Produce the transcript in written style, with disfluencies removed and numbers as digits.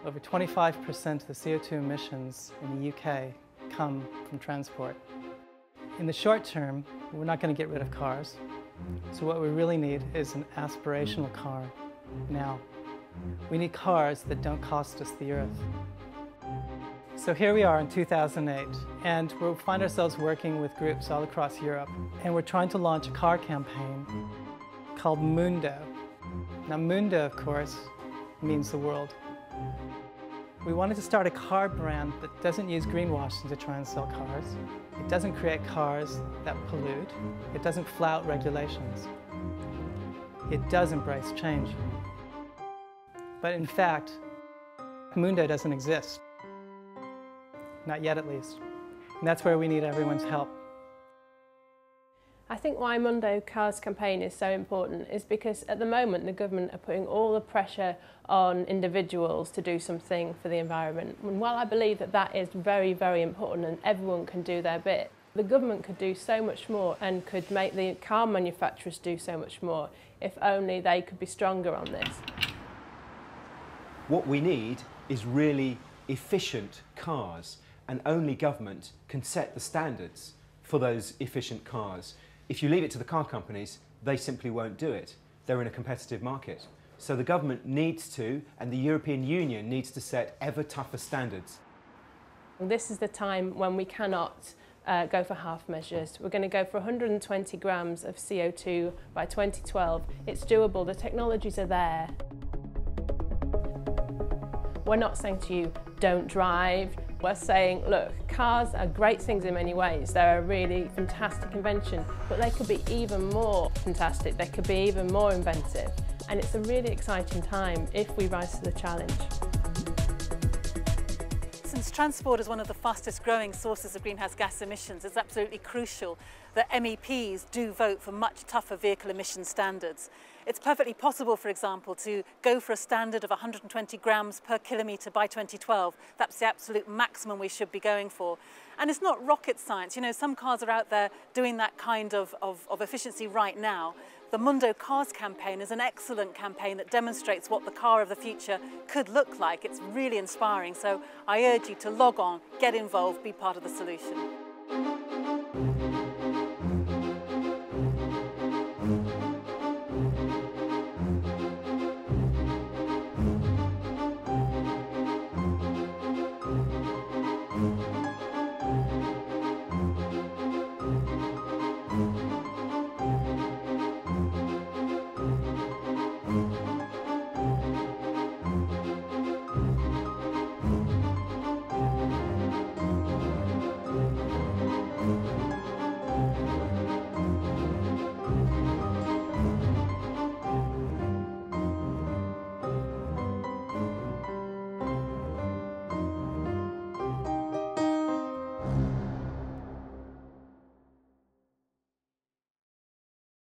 over 25% of the CO2 emissions in the UK come from transport. In the short term, we're not going to get rid of cars. So what we really need is an aspirational car now. We need cars that don't cost us the earth. So here we are in 2008, and we find ourselves working with groups all across Europe, and we're trying to launch a car campaign called Mundo. Now Mundo, of course, means the world. We wanted to start a car brand that doesn't use greenwashing to try and sell cars. It doesn't create cars that pollute. It doesn't flout regulations. It does embrace change. But in fact, Mundo doesn't exist. Not yet, at least. And that's where we need everyone's help. I think why Mundo Cars campaign is so important is because at the moment the government are putting all the pressure on individuals to do something for the environment. And while I believe that that is very, very important and everyone can do their bit, the government could do so much more and could make the car manufacturers do so much more if only they could be stronger on this. What we need is really efficient cars, and only government can set the standards for those efficient cars. If you leave it to the car companies, they simply won't do it. They're in a competitive market. So the government needs to, and the European Union needs to set ever tougher standards. This is the time when we cannot go for half measures. We're going to go for 120 grams of CO2 by 2012. It's doable, the technologies are there. We're not saying to you, don't drive. We're saying, look, cars are great things in many ways. They're a really fantastic invention, but they could be even more fantastic. They could be even more inventive. And it's a really exciting time if we rise to the challenge. Since transport is one of the fastest growing sources of greenhouse gas emissions, it's absolutely crucial that MEPs do vote for much tougher vehicle emission standards. It's perfectly possible, for example, to go for a standard of 120 grams per kilometre by 2012. That's the absolute maximum we should be going for. And it's not rocket science. You know, some cars are out there doing that kind of efficiency right now. The Mundo Cars campaign is an excellent campaign that demonstrates what the car of the future could look like. It's really inspiring. So I urge you to log on, get involved, be part of the solution.